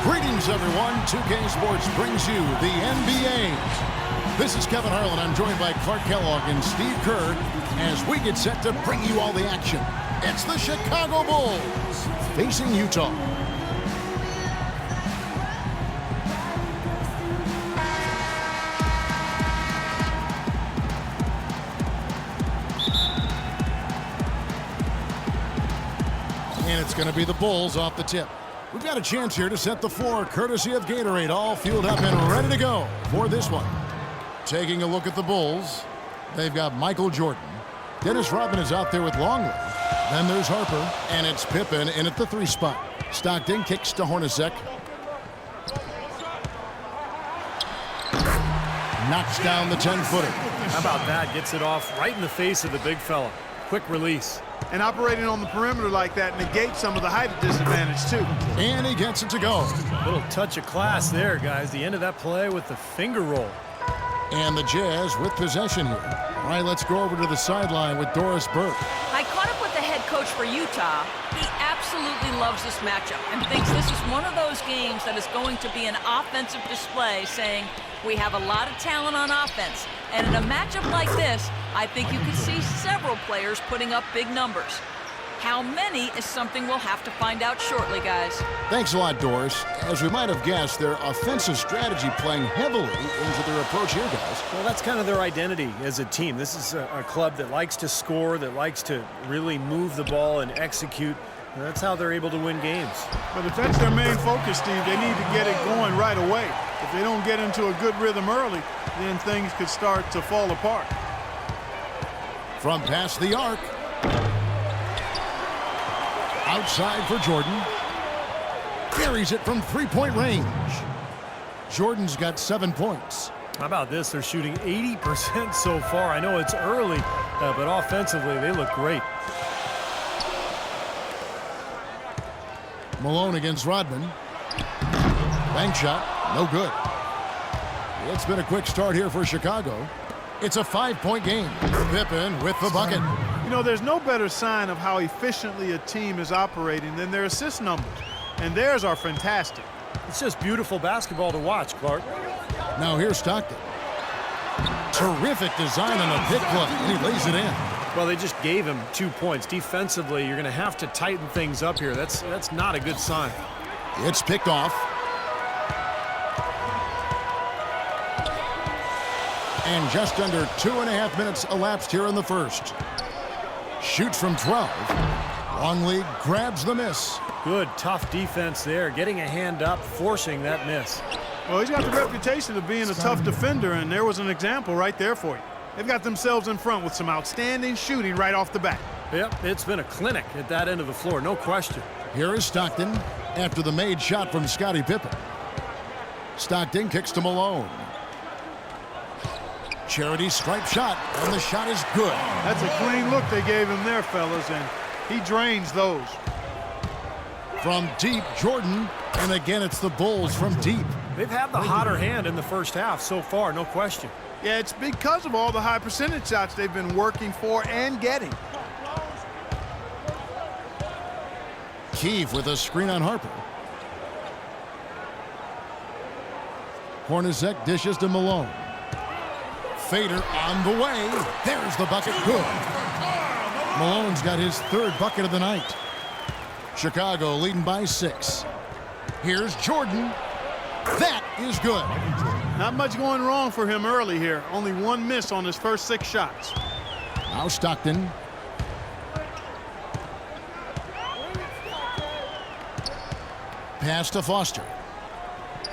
Greetings, everyone. 2K Sports brings you the NBA. This is Kevin Harlan. I'm joined by Clark Kellogg and Steve Kerr as we get set to bring you all the action. It's the Chicago Bulls facing Utah. And it's going to be the Bulls off the tip. We've got a chance here to set the floor, courtesy of Gatorade, all fueled up and ready to go for this one. Taking a look at the Bulls, they've got Michael Jordan. Dennis Rodman is out there with Longley. Then there's Harper, and it's Pippen in at the 3 spot. Stockton kicks to Hornacek. Knocks down the 10-footer. How about that? Gets it off right in the face of the big fella. Quick release. And operating on the perimeter like that negates some of the height disadvantage, too. And he gets it to go. Little touch of class there, guys. The end of that play with the finger roll. And the Jazz with possession here. All right, let's go over to the sideline with Doris Burke. I caught up with the head coach for Utah. He absolutely loves this matchup and thinks this is one of those games that is going to be an offensive display, saying we have a lot of talent on offense. And in a matchup like this, I think you could see several players putting up big numbers. How many is something we'll have to find out shortly, guys. Thanks a lot, Doris. As we might have guessed, their offensive strategy playing heavily into their approach here, guys. Well, that's kind of their identity as a team. This is a club that likes to score, that likes to really move the ball and execute. And that's how they're able to win games. But if that's their main focus, Steve, they need to get it going right away. If they don't get into a good rhythm early, then things could start to fall apart. From past the arc. Outside for Jordan. Carries it from 3-point range. Jordan's got 7 points. How about this? They're shooting 80% so far. I know it's early, but offensively they look great. Malone against Rodman. Bank shot, no good. It's been a quick start here for Chicago. It's a 5-point game. Pippen with the bucket. You know, there's no better sign of how efficiently a team is operating than their assist numbers. And theirs are fantastic. It's just beautiful basketball to watch, Clark. Now here's Stockton. Terrific design on a pick play, and he lays it in. Well, they just gave him 2 points. Defensively, you're going to have to tighten things up here. That's not a good sign. It's picked off. And just under 2.5 minutes elapsed here in the first. Shoots from 12. Longley grabs the miss. Good, tough defense there. Getting a hand up, forcing that miss. Well, he's got the reputation of being a tough defender, and there was an example right there for you. They've got themselves in front with some outstanding shooting right off the bat. Yep, it's been a clinic at that end of the floor, no question. Here is Stockton after the made shot from Scottie Pippen. Stockton kicks to Malone. Charity stripe shot, and the shot is good. That's a clean look they gave him there, fellas, and he drains those. From deep, Jordan, and again it's the Bulls from deep. They've had the hotter hand in the first half so far, no question. Yeah, it's because of all the high percentage shots they've been working for and getting. Keefe with a screen on Harper. Hornacek dishes to Malone. Fader on the way. There's the bucket. Good. Malone's got his 3rd bucket of the night. Chicago leading by 6. Here's Jordan. That is good. Not much going wrong for him early here. Only 1 miss on his first 6 shots. Now Stockton. Pass to Foster.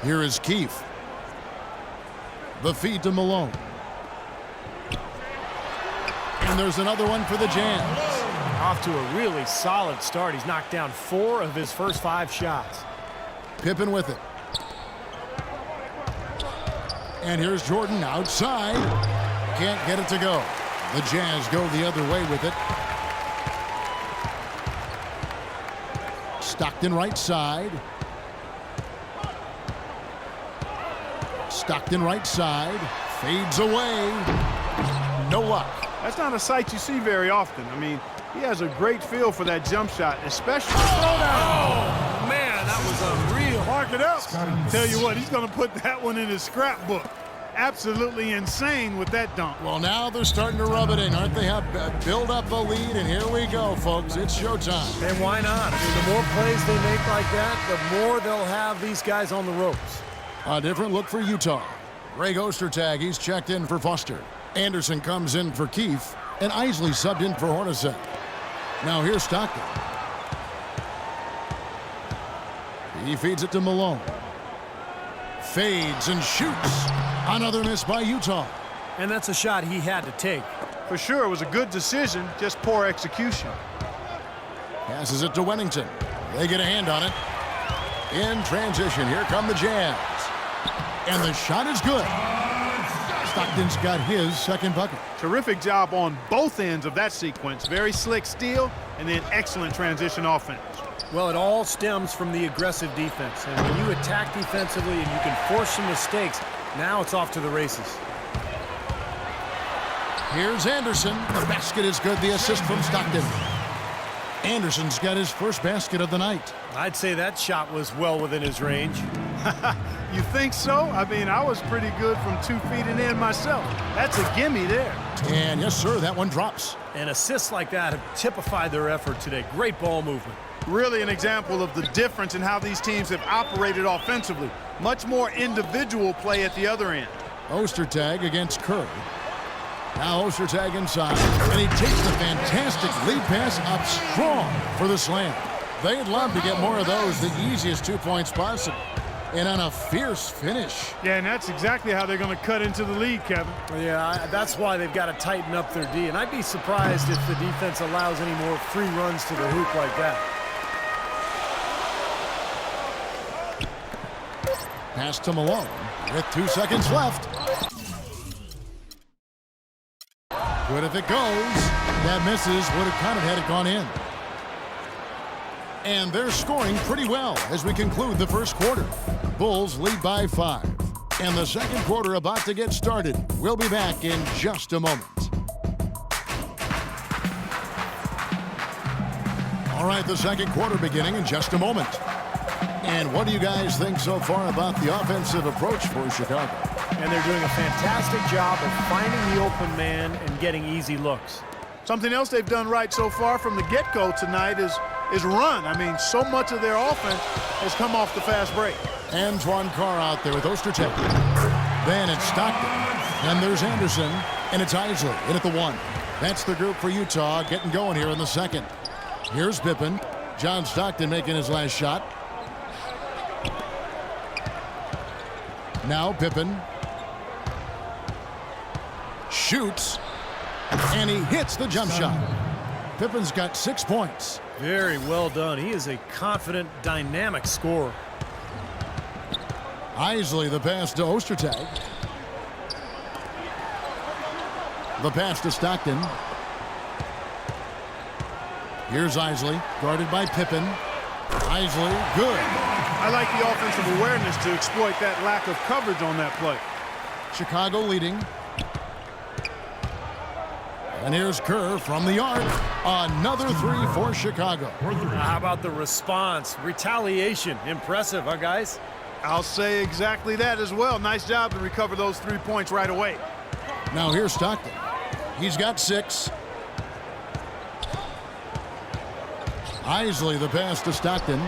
Here is Keefe. The feed to Malone. And there's another one for the Jazz. Off to a really solid start. He's knocked down 4 of his first 5 shots. Pippen with it. And here's Jordan outside. Can't get it to go. The Jazz go the other way with it. Stockton right side. Stockton right side. Fades away. No luck. That's not a sight you see very often. I mean, he has a great feel for that jump shot, especially. Oh, man, that was a real mark it up. Tell you what, he's going to put that one in his scrapbook. Absolutely insane with that dunk. Well, now they're starting to rub it in, aren't they? Have build up a lead, and here we go, folks. It's showtime. And why not? I mean, the more plays they make like that, the more they'll have these guys on the ropes. A different look for Utah. Greg Ostertag, he's checked in for Foster. Anderson comes in for Keefe, and Isley subbed in for Hornacek. Now here's Stockton. He feeds it to Malone. Fades and shoots. Another miss by Utah. And that's a shot he had to take. For sure, it was a good decision, just poor execution. Passes it to Wennington. They get a hand on it. In transition, here come the Jazz. And the shot is good. Stockton's got his second bucket. Terrific job on both ends of that sequence. Very slick steal and then excellent transition offense. Well, it all stems from the aggressive defense. And when you attack defensively and you can force some mistakes, now it's off to the races. Here's Anderson. The basket is good. The assist from Stockton. Anderson's got his first basket of the night. I'd say that shot was well within his range. You think so? I mean, I was pretty good from 2 feet and in myself. That's a gimme there. And yes, sir, that one drops. And assists like that have typified their effort today. Great ball movement. Really an example of the difference in how these teams have operated offensively. Much more individual play at the other end. Ostertag against Curry. Now Ostertag inside, and he takes the fantastic lead pass up strong for the slam. They'd love to get more of those, the easiest 2 points possible. And on a fierce finish. Yeah, and that's exactly how they're going to cut into the lead, Kevin. Yeah, that's why they've got to tighten up their D. And I'd be surprised if the defense allows any more free runs to the hoop like that. Pass to Malone with 2 seconds left. Good if it goes. That misses. Would have kind of had it gone in. And they're scoring pretty well as we conclude the first quarter. Bulls lead by 5. And the second quarter about to get started. We'll be back in just a moment. All right, the second quarter beginning in just a moment. And what do you guys think so far about the offensive approach for Chicago? And they're doing a fantastic job of finding the open man and getting easy looks. Something else they've done right so far from the get-go tonight is run. I mean, so much of their offense has come off the fast break. Antoine Carr out there with Ostertag. Then it's Stockton. And there's Anderson. And it's Isley in at the 1. That's the group for Utah getting going here in the second. Here's Pippen. John Stockton making his last shot. Now Pippen. Shoots. And he hits the jump shot. Pippen's got 6 points. Very well done. He is a confident, dynamic scorer. Isley, the pass to Ostertag. The pass to Stockton. Here's Isley, guarded by Pippen. Isley, good. I like the offensive awareness to exploit that lack of coverage on that play. Chicago leading. And here's Kerr from the arc. Another 3 for Chicago. How about the response? Retaliation. Impressive, huh, guys? I'll say exactly that as well. Nice job to recover those 3 points right away. Now here's Stockton. He's got 6. Isley, the pass to Stockton.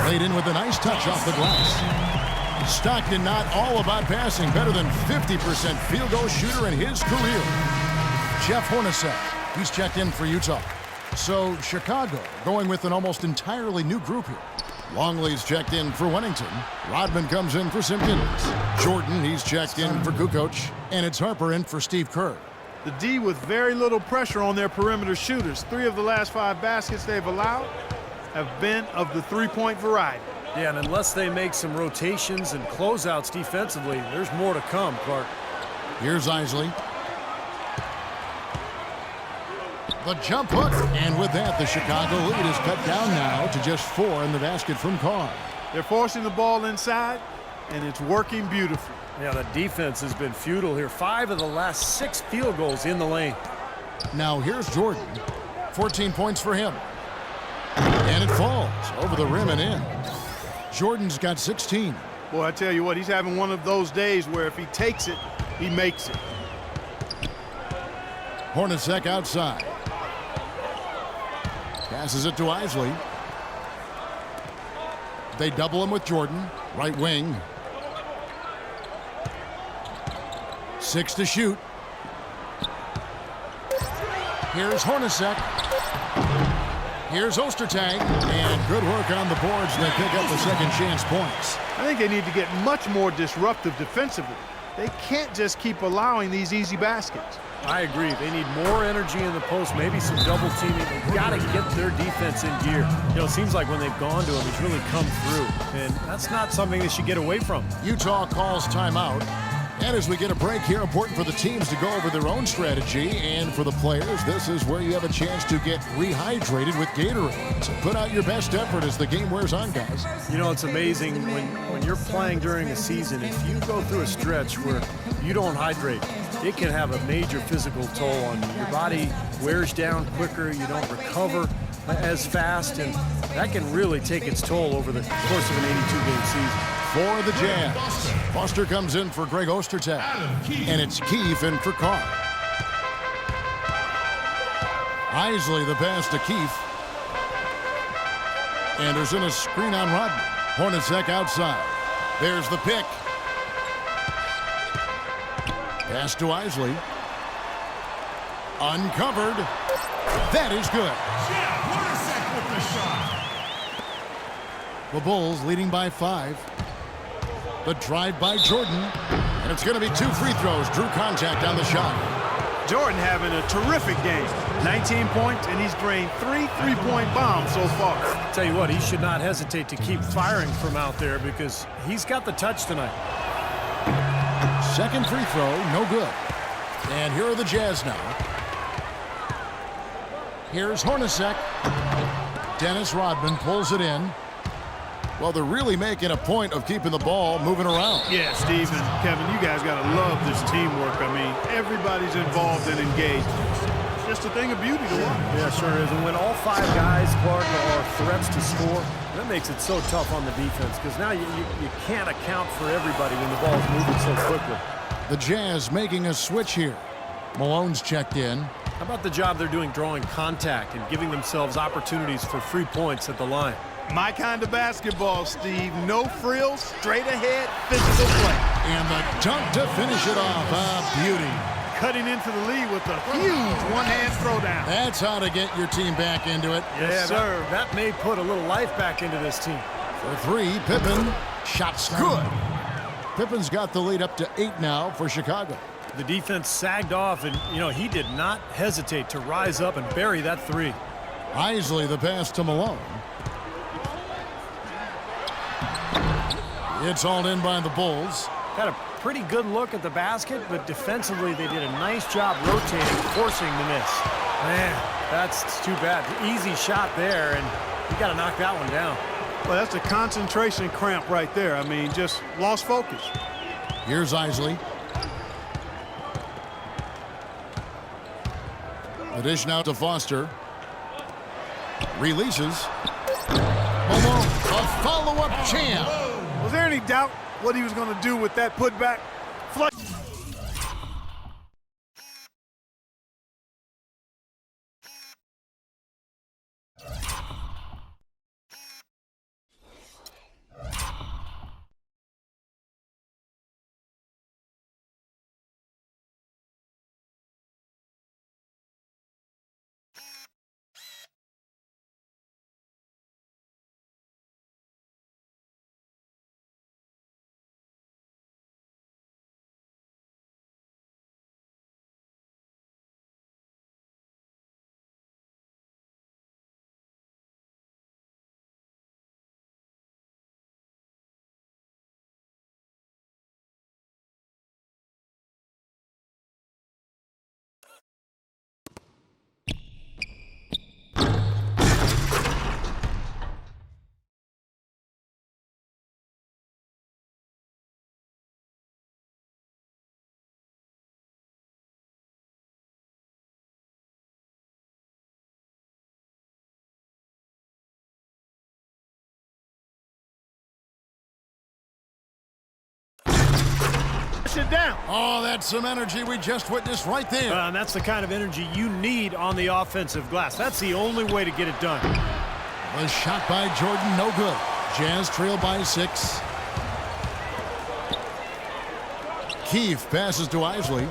Laid in with a nice touch off the glass. Stockton not all about passing. Better than 50% field goal shooter in his career. Jeff Hornacek, he's checked in for Utah. So Chicago going with an almost entirely new group here. Longley's checked in for Wennington. Rodman comes in for Simpkins. Jordan, he's checked in for Kukoc. And it's Harper in for Steve Kerr. The D with very little pressure on their perimeter shooters. 3 of the last 5 baskets they've allowed have been of the 3-point variety. Yeah, and unless they make some rotations and closeouts defensively, there's more to come, Clark. Here's Isley. The jump hook. And with that, the Chicago lead is cut down now to just 4 in the basket from Carr. They're forcing the ball inside, and it's working beautifully. Yeah, the defense has been futile here. 5 of the last 6 field goals in the lane. Now here's Jordan. 14 points for him. And it falls over the rim and in. Jordan's got 16. Boy, I tell you what, he's having one of those days where if he takes it, he makes it. Hornacek outside. Passes it to Isley. They double him with Jordan. Right wing. 6 to shoot. Here's Hornacek. Here's Ostertag. And good work on the boards. They pick up the second chance points. I think they need to get much more disruptive defensively. They can't just keep allowing these easy baskets. I agree. They need more energy in the post, maybe some double teaming. They've got to get their defense in gear. You know, it seems like when they've gone to him, he's really come through. And that's not something they should get away from. Utah calls timeout. And as we get a break here, important for the teams to go over their own strategy. And for the players, this is where you have a chance to get rehydrated with Gatorade. So put out your best effort as the game wears on, guys. You know, it's amazing when you're playing during a season, if you go through a stretch where you don't hydrate, it can have a major physical toll on you. Your body wears down quicker, you don't recover as fast, and that can really take its toll over the course of an 82-game season. For the Jazz, Foster comes in for Greg Ostertag, and it's Keefe in for Carr. Isley the pass to Keefe. Anderson a screen on Rodman. Hornacek outside. There's the pick. Pass to Isley. Uncovered. That is good. The Bulls leading by 5. The drive by Jordan. And it's going to be 2 free throws. Drew contact on the shot. Jordan having a terrific game. 19 points, and he's drained 3 three-point bombs so far. Tell you what, he should not hesitate to keep firing from out there because he's got the touch tonight. Second free throw, no good. And here are the Jazz now. Here's Hornacek. Dennis Rodman pulls it in. Well, they're really making a point of keeping the ball moving around. Yeah, Steve and Kevin, you guys got to love this teamwork. I mean, everybody's involved and engaged. It's just a thing of beauty to watch. Yeah, sure is. And when all 5 guys, Clark, are threats to score, that makes it so tough on the defense because now you can't account for everybody when the ball's moving so quickly. The Jazz making a switch here. Malone's checked in. How about the job they're doing drawing contact and giving themselves opportunities for free points at the line? My kind of basketball, Steve. No frills, straight ahead, physical play. And the dunk to finish it off. A beauty. Cutting into the lead with a huge one-hand throwdown. That's how to get your team back into it. Yes, sir. That may put a little life back into this team. For 3, Pippen. Shot good. Pippen's got the lead up to 8 now for Chicago. The defense sagged off, and, you know, he did not hesitate to rise up and bury that 3. Isley the pass to Malone. It's hauled in by the Bulls. Got a pretty good look at the basket, but defensively they did a nice job rotating, forcing the miss. Man, that's too bad. Easy shot there, and you got to knock that one down. Well, that's a concentration cramp right there. I mean, just lost focus. Here's Isley. The dish now to Foster. Releases. Malone, a follow-up champ. Was there any doubt what he was going to do with that putback? it down. Oh, that's some energy we just witnessed right there. And that's the kind of energy you need on the offensive glass. That's the only way to get it done. The shot by Jordan, no good. Jazz trail by 6. Keefe passes to Isley.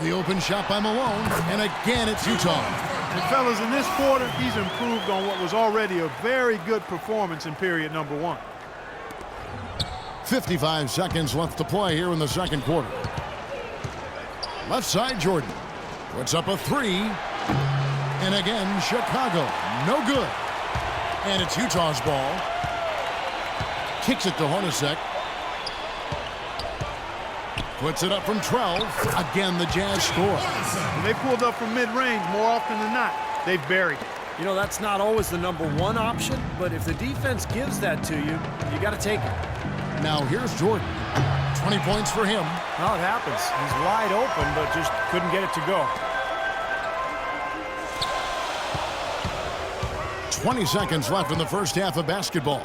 The open shot by Malone, and again it's Utah. And fellas, in this quarter, he's improved on what was already a very good performance in period number 1. 55 seconds left to play here in the second quarter. Left side, Jordan puts up a 3. And again, Chicago, no good. And it's Utah's ball. Kicks it to Hornacek. Puts it up from 12. Again, the Jazz score. When they pulled up from mid-range, more often than not, they buried it. You know, that's not always the number one option, but if the defense gives that to you, you got to take it. Now here's Jordan. 20 points for him. Well, it happens. He's wide open, but just couldn't get it to go. 20 seconds left in the first half of basketball.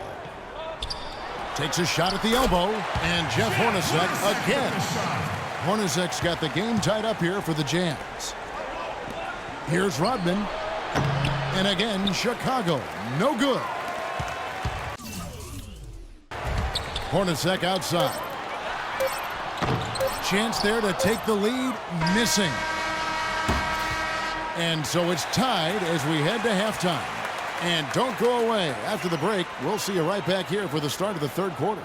Takes a shot at the elbow, and Jeff Hornacek again. Hornacek's got the game tied up here for the Jazz. Here's Rodman. And again, Chicago, no good. Hornacek outside. Chance there to take the lead, missing. And so it's tied as we head to halftime. And don't go away. After the break, we'll see you right back here for the start of the third quarter.